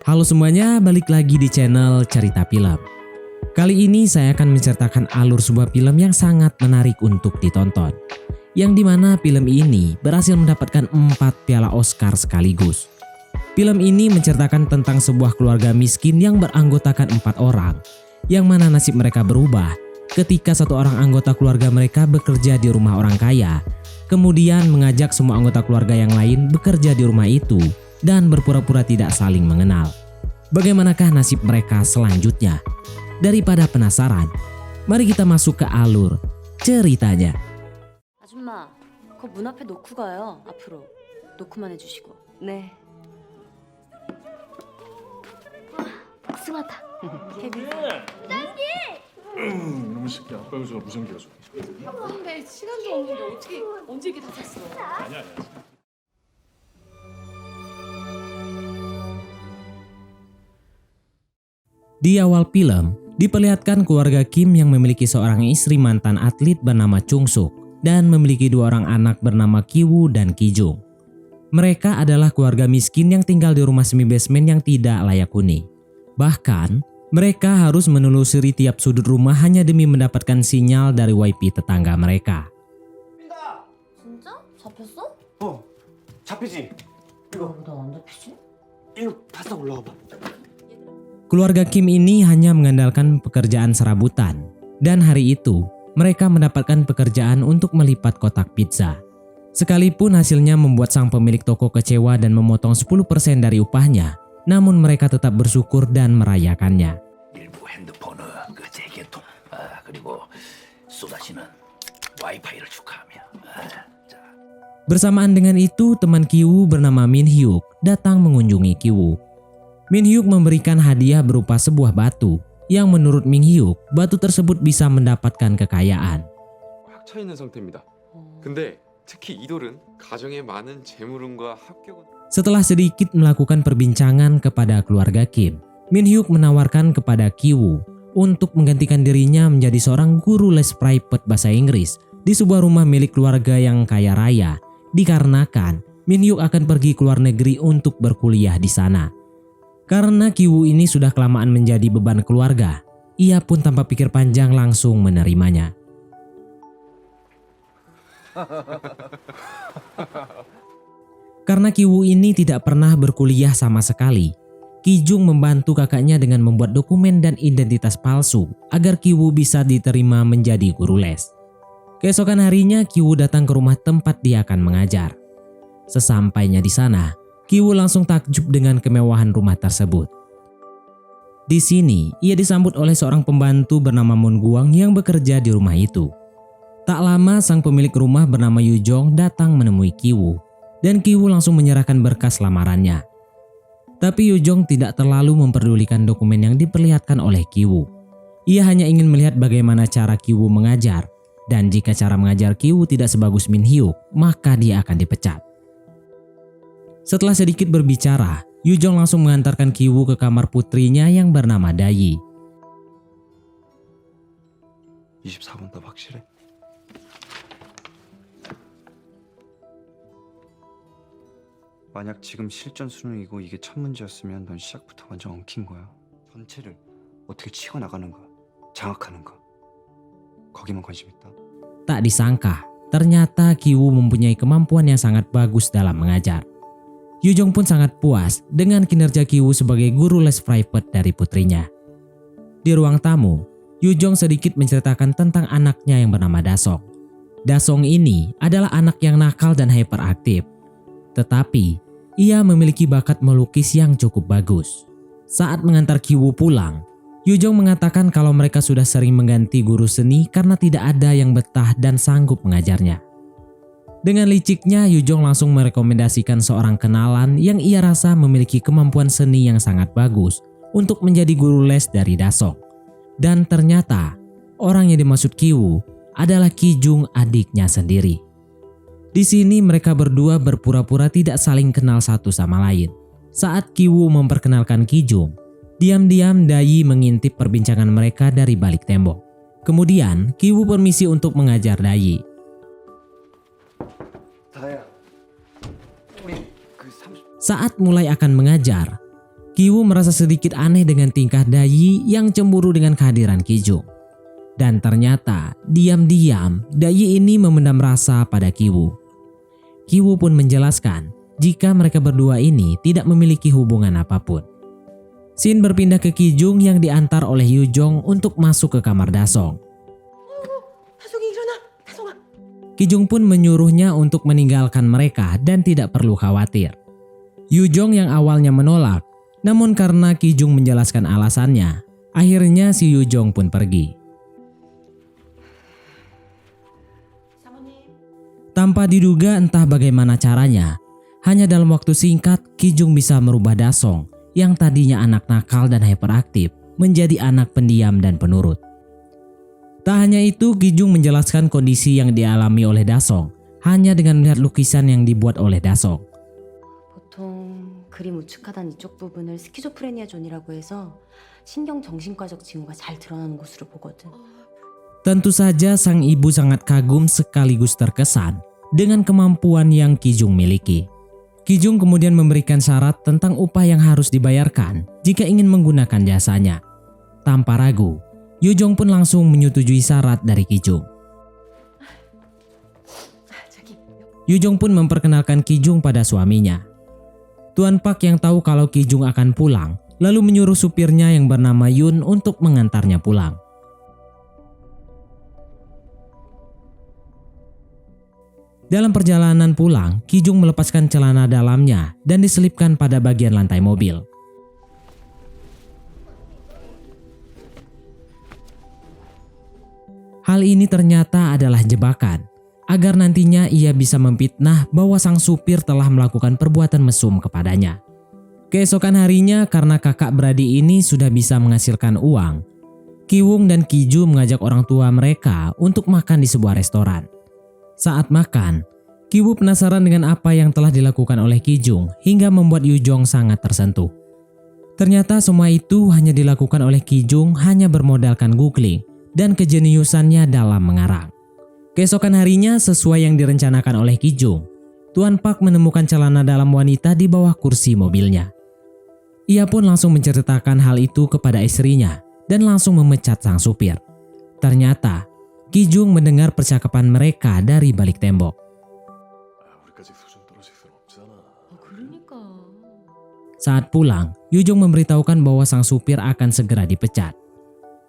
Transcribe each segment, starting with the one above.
Halo semuanya, balik lagi di channel Cerita Film. Kali ini saya akan menceritakan alur sebuah film yang sangat menarik untuk ditonton. Yang dimana film ini berhasil mendapatkan 4 piala Oscar sekaligus. Film ini menceritakan tentang sebuah keluarga miskin yang beranggotakan 4 orang. Yang mana nasib mereka berubah ketika satu orang anggota keluarga mereka bekerja di rumah orang kaya. Kemudian mengajak semua anggota keluarga yang lain bekerja di rumah itu dan berpura-pura tidak saling mengenal. Bagaimanakah nasib mereka selanjutnya? Daripada penasaran, mari kita masuk ke alur ceritanya. 아줌마, 그거 문 앞에 놓고 가요. 앞으로 놓고만 해주시고. 네. 승하다. 케빈. 이놈의 새끼야. 아빠 여자가 무전기가 줘. 근데 시간도 없는데 어떻게 언제 이게 다 찼어? 아니야. Di awal film, diperlihatkan keluarga Kim yang memiliki seorang istri mantan atlet bernama Chung Suk dan memiliki 2 orang anak bernama Ki-woo dan Ki-jung. Mereka adalah keluarga miskin yang tinggal di rumah semi basement yang tidak layak huni. Bahkan, mereka harus menelusuri tiap sudut rumah hanya demi mendapatkan sinyal dari wifi tetangga mereka. 진짜? 잡혔어? 잡히지? 이거 나안 잡히지? 일로 바싹 올라와봐. Keluarga Kim ini hanya mengandalkan pekerjaan serabutan. Dan hari itu, mereka mendapatkan pekerjaan untuk melipat kotak pizza. Sekalipun hasilnya membuat sang pemilik toko kecewa dan memotong 10% dari upahnya, namun mereka tetap bersyukur dan merayakannya. 일부 핸드폰은 그 재개통 그리고 쏟아지는 와이파이를 축하하며 자. Bersamaan dengan itu, teman Ki-woo bernama Min Hyuk datang mengunjungi Ki-woo. Min Hyuk memberikan hadiah berupa sebuah batu yang menurut Min Hyuk, batu tersebut bisa mendapatkan kekayaan. 꽉 차 있는 상태입니다. 근데 특히 이 돌은 가정에 많은 재물운과 합격운. Setelah sedikit melakukan perbincangan kepada keluarga Kim, Min Hyuk menawarkan kepada Ki-woo untuk menggantikan dirinya menjadi seorang guru les private bahasa Inggris di sebuah rumah milik keluarga yang kaya raya, dikarenakan Min Hyuk akan pergi ke luar negeri untuk berkuliah di sana. Karena Ki-woo ini sudah kelamaan menjadi beban keluarga, ia pun tanpa pikir panjang langsung menerimanya. Karena Ki-woo ini tidak pernah berkuliah sama sekali, Ki-jung membantu kakaknya dengan membuat dokumen dan identitas palsu agar Ki-woo bisa diterima menjadi guru les. Keesokan harinya Ki-woo datang ke rumah tempat dia akan mengajar. Sesampainya di sana, Ki-woo langsung takjub dengan kemewahan rumah tersebut. Di sini, ia disambut oleh seorang pembantu bernama Moon Guang yang bekerja di rumah itu. Tak lama, sang pemilik rumah bernama Yu Jong datang menemui Ki-woo, dan Ki-woo langsung menyerahkan berkas lamarannya. Tapi Yu Jong tidak terlalu memperdulikan dokumen yang diperlihatkan oleh Ki-woo. Ia hanya ingin melihat bagaimana cara Ki-woo mengajar, dan jika cara mengajar Ki-woo tidak sebagus Min Hyuk, maka dia akan dipecat. Setelah sedikit berbicara, Yu Jong langsung mengantarkan Ki-woo ke kamar putrinya yang bernama Dayi. 24번 답 확실해? 만약 지금 실전 수능이고 이게 첫 문제였으면 넌 시작부터 완전 엉킨 거야. 전체를 어떻게 치고 나가는 거, 장악하는 거. 거기만 관심 있다. Tak disangka, ternyata Ki-woo mempunyai kemampuan yang sangat bagus dalam mengajar. Yu Jong pun sangat puas dengan kinerja Ki-woo sebagai guru les private dari putrinya. Di ruang tamu, Yu Jong sedikit menceritakan tentang anaknya yang bernama Dasong. Dasong ini adalah anak yang nakal dan hyperaktif. Tetapi, ia memiliki bakat melukis yang cukup bagus. Saat mengantar Ki-woo pulang, Yu Jong mengatakan kalau mereka sudah sering mengganti guru seni karena tidak ada yang betah dan sanggup mengajarnya. Dengan liciknya, Yu Jong langsung merekomendasikan seorang kenalan yang ia rasa memiliki kemampuan seni yang sangat bagus untuk menjadi guru les dari Dasong. Dan ternyata, orang yang dimaksud Ki-woo adalah Ki-jung, adiknya sendiri. Di sini mereka berdua berpura-pura tidak saling kenal satu sama lain. Saat Ki-woo memperkenalkan Ki-jung, diam-diam Dayi mengintip perbincangan mereka dari balik tembok. Kemudian, Ki-woo permisi untuk mengajar Dayi. 다야, 우리 Saat mulai akan mengajar, Ki-woo merasa sedikit aneh dengan tingkah Dayi yang cemburu dengan kehadiran Ki-jung. Dan ternyata diam-diam Dayi ini memendam rasa pada Ki-woo. Ki-woo pun menjelaskan jika mereka berdua ini tidak memiliki hubungan apapun. Shin berpindah ke Ki-jung yang diantar oleh Yu-jong untuk masuk ke kamar Dasong. 다송이 일어나. 다송아. Ki-jung pun menyuruhnya untuk meninggalkan mereka dan tidak perlu khawatir. Yu-jong yang awalnya menolak, namun karena Ki-jung menjelaskan alasannya, akhirnya si Yu-jong pun pergi. Tanpa diduga entah bagaimana caranya, hanya dalam waktu singkat Ki-jung bisa merubah Dasong yang tadinya anak nakal dan hiperaktif menjadi anak pendiam dan penurut. Tak hanya itu, Ki-jung menjelaskan kondisi yang dialami oleh Dasong hanya dengan melihat lukisan yang dibuat oleh Dasong. 보통 그림 우측하단 이쪽 부분을 스키조프레니아 존이라고 해서 신경 정신과적 징후가 잘 드러나는 곳으로 보거든. Tentu saja sang ibu sangat kagum sekaligus terkesan dengan kemampuan yang Ki-jung miliki. Ki-jung kemudian memberikan syarat tentang upah yang harus dibayarkan jika ingin menggunakan jasanya. Tanpa ragu, Yu-jong pun langsung menyetujui syarat dari Ki-jung. Yu-jong pun memperkenalkan Ki-jung pada suaminya. Tuan Park yang tahu kalau Ki-jung akan pulang, lalu menyuruh supirnya yang bernama Yun untuk mengantarnya pulang. Dalam perjalanan pulang, Ki-jung melepaskan celana dalamnya dan diselipkan pada bagian lantai mobil. Hal ini ternyata adalah jebakan, agar nantinya ia bisa memfitnah bahwa sang supir telah melakukan perbuatan mesum kepadanya. Keesokan harinya, karena kakak beradik ini sudah bisa menghasilkan uang, Ki-woong dan Ki-ju mengajak orang tua mereka untuk makan di sebuah restoran. Saat makan, Ki-woo penasaran dengan apa yang telah dilakukan oleh Ki-jung hingga membuat Yu-jong sangat tersentuh. Ternyata semua itu hanya dilakukan oleh Ki-jung hanya bermodalkan googling dan kejeniusannya dalam mengarang. Keesokan harinya, sesuai yang direncanakan oleh Ki-jung, Tuan Park menemukan celana dalam wanita di bawah kursi mobilnya. Ia pun langsung menceritakan hal itu kepada istrinya dan langsung memecat sang supir. Ternyata Ki-jung mendengar percakapan mereka dari balik tembok. 우리까지 수준 떨어질 순 없잖아. 그러니까. Saat pulang, Yu-jong memberitahukan bahwa sang supir akan segera dipecat.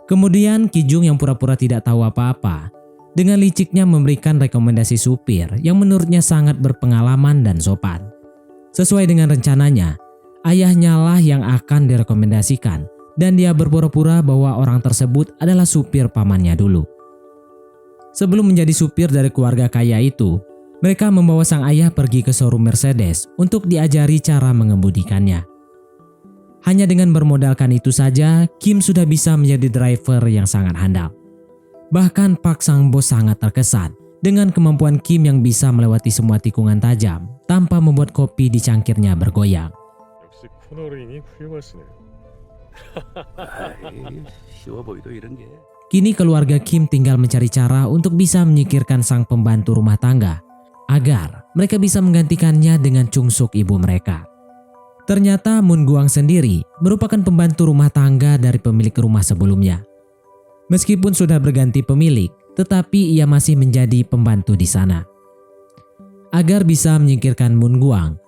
Kemudian Ki-jung yang pura-pura tidak tahu apa-apa, dengan liciknya memberikan rekomendasi supir yang menurutnya sangat berpengalaman dan sopan. Sesuai dengan rencananya, ayahnya lah yang akan direkomendasikan dan dia berpura-pura bahwa orang tersebut adalah supir pamannya dulu. Sebelum menjadi supir dari keluarga kaya itu, mereka membawa sang ayah pergi ke showroom Mercedes untuk diajari cara mengemudikannya. Hanya dengan bermodalkan itu saja, Kim sudah bisa menjadi driver yang sangat handal. Bahkan Park sang bos sangat terkesan dengan kemampuan Kim yang bisa melewati semua tikungan tajam tanpa membuat kopi di cangkirnya bergoyang. 역시 코너링이 훌륭하시네요. 아이, 쉬워 보이도 이런 게. Kini keluarga Kim tinggal mencari cara untuk bisa menyingkirkan sang pembantu rumah tangga agar mereka bisa menggantikannya dengan Chung-suk ibu mereka. Ternyata Moon Guang sendiri merupakan pembantu rumah tangga dari pemilik rumah sebelumnya. Meskipun sudah berganti pemilik, tetapi ia masih menjadi pembantu di sana. Agar bisa menyingkirkan Moon Guang,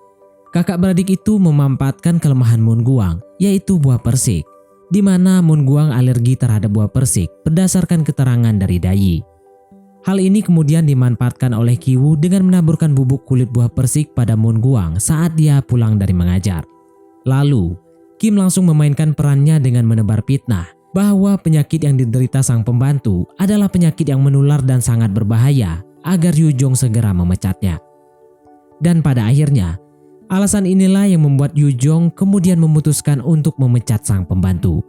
kakak beradik itu memanfaatkan kelemahan Moon Guang, yaitu buah persik, di mana Moon Guang alergi terhadap buah persik berdasarkan keterangan dari Dayi. Hal ini kemudian dimanfaatkan oleh Ki-woo dengan menaburkan bubuk kulit buah persik pada Moon Guang saat dia pulang dari mengajar. Lalu, Kim langsung memainkan perannya dengan menebar fitnah bahwa penyakit yang diderita sang pembantu adalah penyakit yang menular dan sangat berbahaya agar Yu-jong segera memecatnya. Dan pada akhirnya, alasan inilah yang membuat Yu-jong kemudian memutuskan untuk memecat sang pembantu.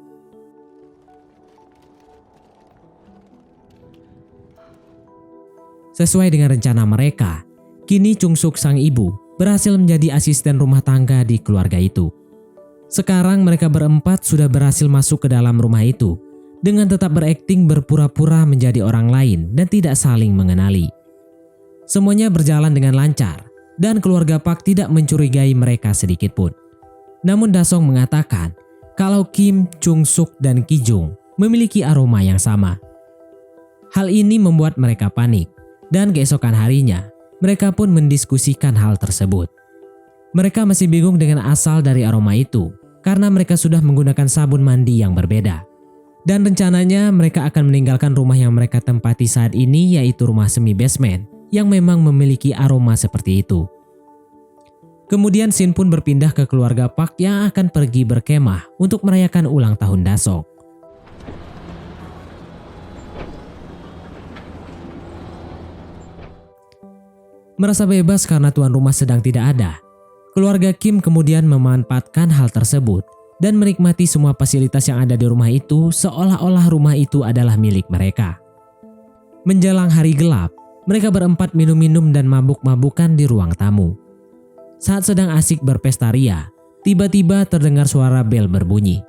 Sesuai dengan rencana mereka, kini Chung-suk sang ibu berhasil menjadi asisten rumah tangga di keluarga itu. Sekarang mereka berempat sudah berhasil masuk ke dalam rumah itu dengan tetap berakting berpura-pura menjadi orang lain dan tidak saling mengenali. Semuanya berjalan dengan lancar dan keluarga Park tidak mencurigai mereka sedikit pun. Namun Dasong mengatakan kalau Kim, Chung Suk, dan Ki Jung memiliki aroma yang sama. Hal ini membuat mereka panik, dan keesokan harinya mereka pun mendiskusikan hal tersebut. Mereka masih bingung dengan asal dari aroma itu karena mereka sudah menggunakan sabun mandi yang berbeda. Dan rencananya mereka akan meninggalkan rumah yang mereka tempati saat ini, yaitu rumah semi basement yang memang memiliki aroma seperti itu. Kemudian Shin pun berpindah ke keluarga Park yang akan pergi berkemah untuk merayakan ulang tahun Dasong. Merasa bebas karena tuan rumah sedang tidak ada, keluarga Kim kemudian memanfaatkan hal tersebut dan menikmati semua fasilitas yang ada di rumah itu seolah-olah rumah itu adalah milik mereka. Menjelang hari gelap, mereka berempat minum-minum dan mabuk-mabukan di ruang tamu. Saat sedang asik berpesta ria, tiba-tiba terdengar suara bel berbunyi.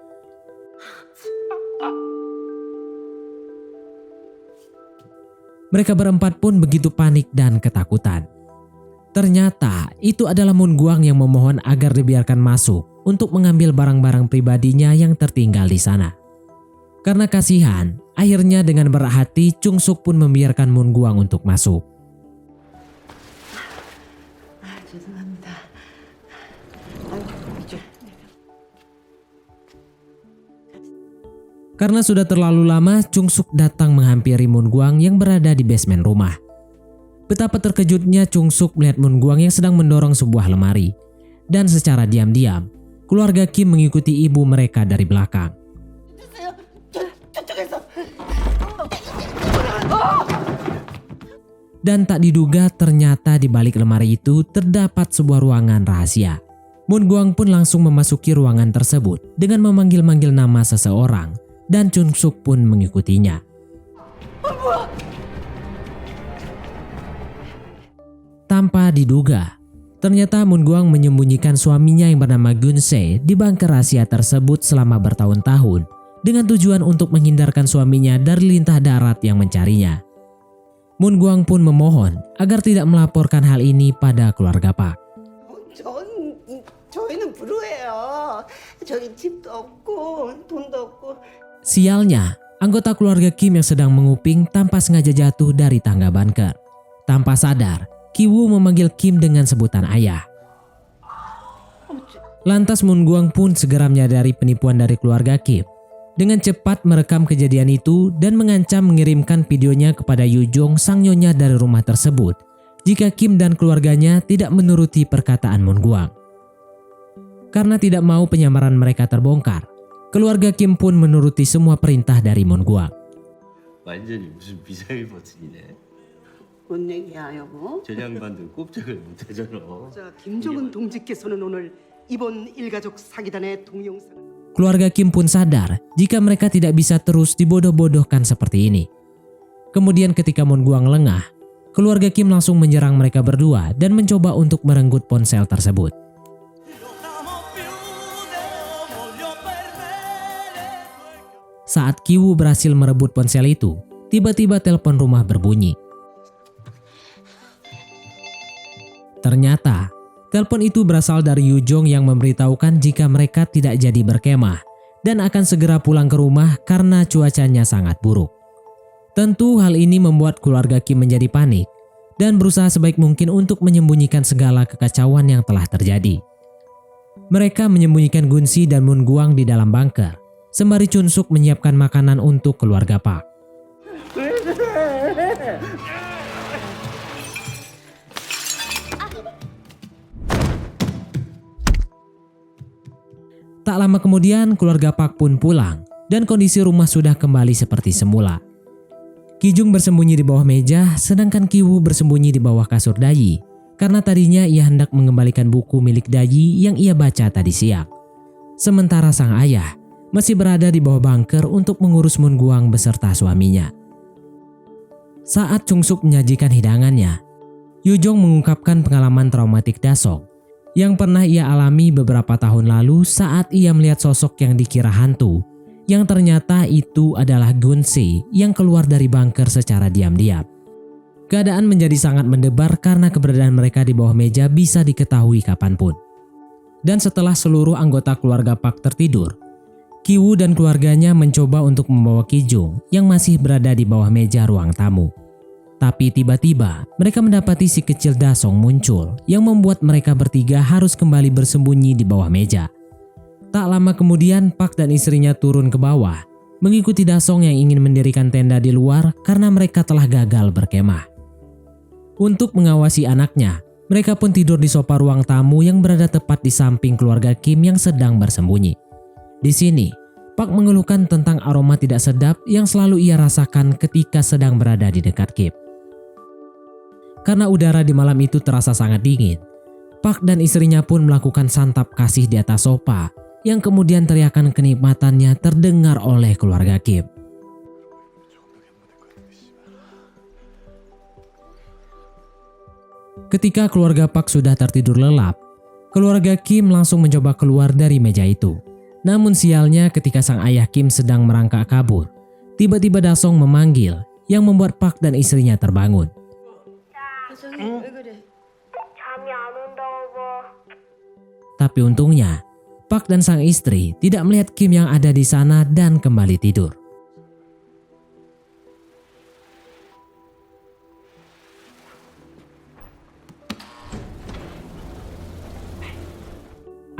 Mereka berempat pun begitu panik dan ketakutan. Ternyata itu adalah Moon Gwang yang memohon agar dibiarkan masuk untuk mengambil barang-barang pribadinya yang tertinggal di sana. Karena kasihan, akhirnya dengan berat hati Chung Suk pun membiarkan Moon Gwang untuk masuk. 죄송합니다. Karena sudah terlalu lama, Chung Suk datang menghampiri Moon Gwang yang berada di basement rumah. Betapa terkejutnya Chung Suk melihat Moon Gwang yang sedang mendorong sebuah lemari. Dan secara diam-diam, keluarga Kim mengikuti ibu mereka dari belakang. Dan tak diduga ternyata di balik lemari itu terdapat sebuah ruangan rahasia. Moon Gwang pun langsung memasuki ruangan tersebut dengan memanggil-manggil nama seseorang dan Chung Suk pun mengikutinya. Tanpa diduga, ternyata Moon Gwang menyembunyikan suaminya yang bernama Gun Se di bunker rahasia tersebut selama bertahun-tahun dengan tujuan untuk menghindarkan suaminya dari lintah darat yang mencarinya. Moon Gwang pun memohon agar tidak melaporkan hal ini pada keluarga Park. 저희는 불우해요. 저희 집도 없고 돈도 없고. Sialnya, anggota keluarga Kim yang sedang menguping tanpa sengaja jatuh dari tangga bunker. Tanpa sadar, Ki Woo memanggil Kim dengan sebutan ayah. Lantas Moon Gwang pun segera menyadari penipuan dari keluarga Kim. Dengan cepat merekam kejadian itu dan mengancam mengirimkan videonya kepada Yu Jong, sang nyonya dari rumah tersebut, jika Kim dan keluarganya tidak menuruti perkataan Moon Gwang. Karena tidak mau penyamaran mereka terbongkar, keluarga Kim pun menuruti semua perintah dari Moon Gwang. 완전히 무슨 미사일 버튼이네. 뭔 얘기야 여보? 저 양반들 꼼짝을 못하잖아. 자 김정은 동지께서는 오늘 이번 일가족 사기단의 동영상을 Keluarga Kim pun sadar jika mereka tidak bisa terus dibodoh-bodohkan seperti ini. Kemudian ketika Moon Gwang lengah, keluarga Kim langsung menyerang mereka berdua dan mencoba untuk merenggut ponsel tersebut. Saat Ki Woo berhasil merebut ponsel itu, tiba-tiba telepon rumah berbunyi. Ternyata, telepon itu berasal dari Yu Jong yang memberitahukan jika mereka tidak jadi berkemah dan akan segera pulang ke rumah karena cuacanya sangat buruk. Tentu hal ini membuat keluarga Kim menjadi panik dan berusaha sebaik mungkin untuk menyembunyikan segala kekacauan yang telah terjadi. Mereka menyembunyikan Gunsi dan Moon Gwang di dalam bunker, sembari Chung Suk menyiapkan makanan untuk keluarga Park. Tak lama kemudian keluarga Park pun pulang dan kondisi rumah sudah kembali seperti semula. Ki Jung bersembunyi di bawah meja sedangkan Ki Woo bersembunyi di bawah kasur Dayi karena tadinya ia hendak mengembalikan buku milik Dayi yang ia baca tadi siang. Sementara sang ayah masih berada di bawah bunker untuk mengurus Moon Gwang beserta suaminya. Saat Chung Suk menyajikan hidangannya, Yu Jong mengungkapkan pengalaman traumatik Dasong yang pernah ia alami beberapa tahun lalu saat ia melihat sosok yang dikira hantu, yang ternyata itu adalah Gunsi yang keluar dari bunker secara diam-diam. Keadaan menjadi sangat mendebar karena keberadaan mereka di bawah meja bisa diketahui kapanpun. Dan setelah seluruh anggota keluarga Park tertidur, Ki-woo dan keluarganya mencoba untuk membawa Ki-jung yang masih berada di bawah meja ruang tamu. Tapi tiba-tiba mereka mendapati si kecil Da-song muncul yang membuat mereka bertiga harus kembali bersembunyi di bawah meja. Tak lama kemudian Park dan istrinya turun ke bawah mengikuti Da-song yang ingin mendirikan tenda di luar karena mereka telah gagal berkemah. Untuk mengawasi anaknya, mereka pun tidur di sofa ruang tamu yang berada tepat di samping keluarga Kim yang sedang bersembunyi. Di sini, Park mengeluhkan tentang aroma tidak sedap yang selalu ia rasakan ketika sedang berada di dekat Kim. Karena udara di malam itu terasa sangat dingin, Park dan istrinya pun melakukan santap kasih di atas sofa yang kemudian teriakan kenikmatannya terdengar oleh keluarga Kim. Ketika keluarga Park sudah tertidur lelap, keluarga Kim langsung mencoba keluar dari meja itu. Namun sialnya ketika sang ayah Kim sedang merangkak kabur, tiba-tiba Da-song memanggil yang membuat Park dan istrinya terbangun. Tapi untungnya, Park dan sang istri tidak melihat Kim yang ada di sana dan kembali tidur.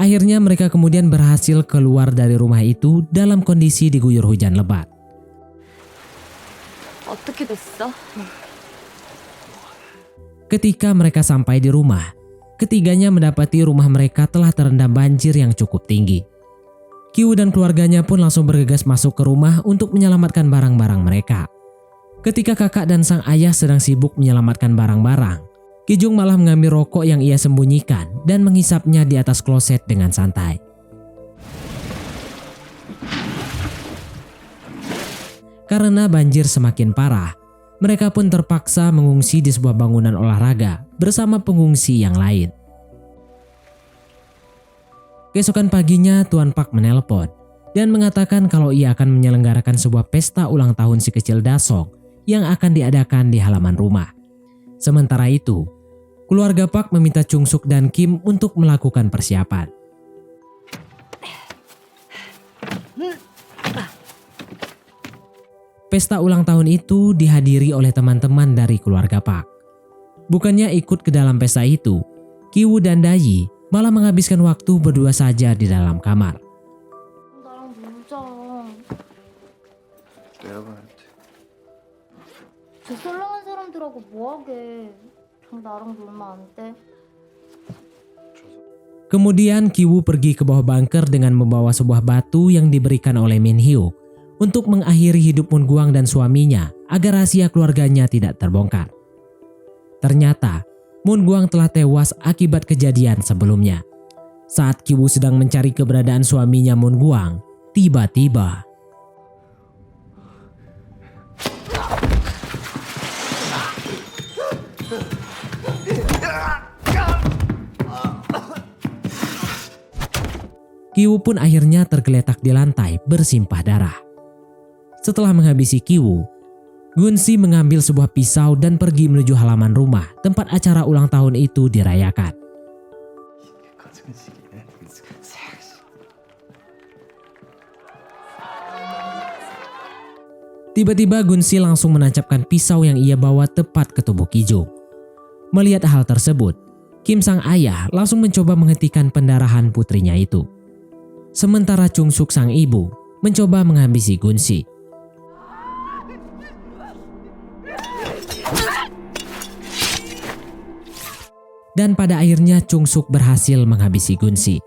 Akhirnya mereka kemudian berhasil keluar dari rumah itu dalam kondisi diguyur hujan lebat. 어떻게 됐어? Ketika mereka sampai di rumah, ketiganya mendapati rumah mereka telah terendam banjir yang cukup tinggi. Ki-woo dan keluarganya pun langsung bergegas masuk ke rumah untuk menyelamatkan barang-barang mereka. Ketika kakak dan sang ayah sedang sibuk menyelamatkan barang-barang, Ki-jung malah mengambil rokok yang ia sembunyikan dan menghisapnya di atas kloset dengan santai. Karena banjir semakin parah, mereka pun terpaksa mengungsi di sebuah bangunan olahraga bersama pengungsi yang lain. Keesokan paginya Tuan Park menelpon dan mengatakan kalau ia akan menyelenggarakan sebuah pesta ulang tahun si kecil Da-song yang akan diadakan di halaman rumah. Sementara itu, keluarga Park meminta Chung-suk dan Kim untuk melakukan persiapan. Pesta ulang tahun itu dihadiri oleh teman-teman dari keluarga Park. Bukannya ikut ke dalam pesta itu, Ki-woo dan Da-yi malah menghabiskan waktu berdua saja di dalam kamar. 나랑 놀자. 내려가는데. 저 썰렁한 사람들하고 뭐하게. 그냥 나랑 놀면 안 돼? Kemudian Ki-woo pergi ke bawah bunker dengan membawa sebuah batu yang diberikan oleh Min-hyuk untuk mengakhiri hidup Moon Gwang dan suaminya agar rahasia keluarganya tidak terbongkar. Ternyata Moon Gwang telah tewas akibat kejadian sebelumnya. Saat Ki-woo sedang mencari keberadaan suaminya Moon Gwang, tiba-tiba Ki-woo pun akhirnya tergeletak di lantai bersimpah darah. Setelah menghabisi Ki-woo, Gun-si mengambil sebuah pisau dan pergi menuju halaman rumah tempat acara ulang tahun itu dirayakan. Tiba-tiba Gun-si langsung menancapkan pisau yang ia bawa tepat ke tubuh Ki-jung. Melihat hal tersebut, Kim sang ayah langsung mencoba menghentikan pendarahan putrinya itu. Sementara Chung-suk sang ibu mencoba menghabisi Gun-si. Dan pada akhirnya Chung-suk berhasil menghabisi Gun-si.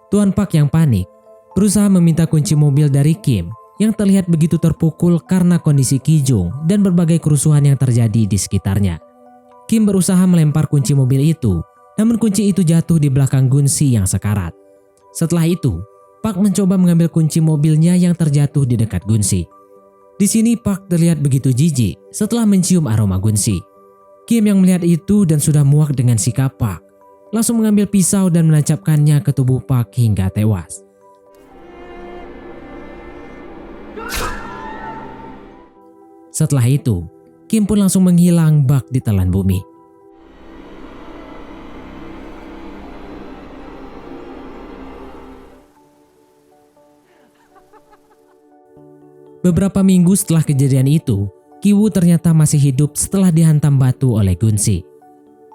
Tuan Park yang panik berusaha meminta kunci mobil dari Kim yang terlihat begitu terpukul karena kondisi Ki-jung dan berbagai kerusuhan yang terjadi di sekitarnya. Kim berusaha melempar kunci mobil itu, namun kunci itu jatuh di belakang Gun-si yang sekarat. Setelah itu, Park mencoba mengambil kunci mobilnya yang terjatuh di dekat Gun-si. Di sini Park terlihat begitu jijik setelah mencium aroma Gun-si. Kim yang melihat itu dan sudah muak dengan sikap Park, langsung mengambil pisau dan menancapkannya ke tubuh Park hingga tewas. Setelah itu, Kim pun langsung menghilang bak di telan bumi. Beberapa minggu setelah kejadian itu, Ki-woo ternyata masih hidup setelah dihantam batu oleh Gun-si.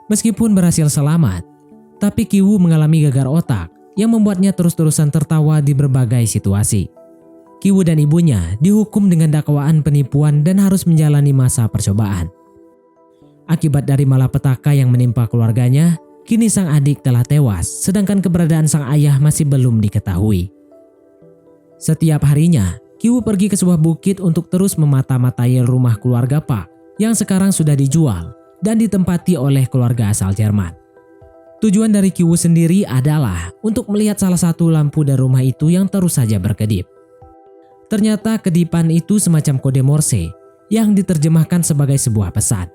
Meskipun berhasil selamat, tapi Ki-woo mengalami gagar otak yang membuatnya terus-terusan tertawa di berbagai situasi. Ki-woo dan ibunya dihukum dengan dakwaan penipuan dan harus menjalani masa percobaan. Akibat dari malapetaka yang menimpa keluarganya, kini sang adik telah tewas, sedangkan keberadaan sang ayah masih belum diketahui. Setiap harinya, Ki-woo pergi ke sebuah bukit untuk terus memata-matai rumah keluarga Park yang sekarang sudah dijual dan ditempati oleh keluarga asal Jerman. Tujuan dari Ki-woo sendiri adalah untuk melihat salah satu lampu dari rumah itu yang terus saja berkedip. Ternyata kedipan itu semacam kode Morse yang diterjemahkan sebagai sebuah pesan.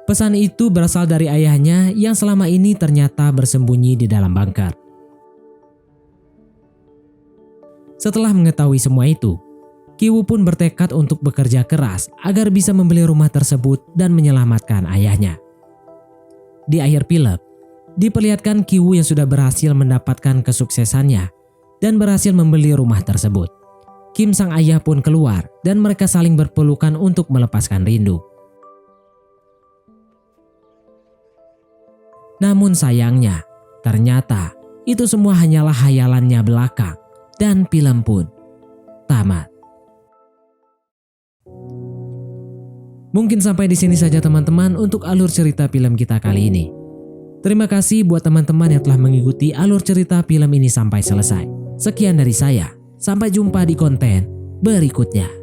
Pesan itu berasal dari ayahnya yang selama ini ternyata bersembunyi di dalam bunker. Setelah mengetahui semua itu, Ki-woo pun bertekad untuk bekerja keras agar bisa membeli rumah tersebut dan menyelamatkan ayahnya. Di akhir film, diperlihatkan Ki-woo yang sudah berhasil mendapatkan kesuksesannya dan berhasil membeli rumah tersebut. Kim sang ayah pun keluar dan mereka saling berpelukan untuk melepaskan rindu. Namun sayangnya, ternyata itu semua hanyalah hayalannya belaka dan film pun tamat. Mungkin sampai di sini saja teman-teman untuk alur cerita film kita kali ini. Terima kasih buat teman-teman yang telah mengikuti alur cerita film ini sampai selesai. Sekian dari saya, sampai jumpa di konten berikutnya.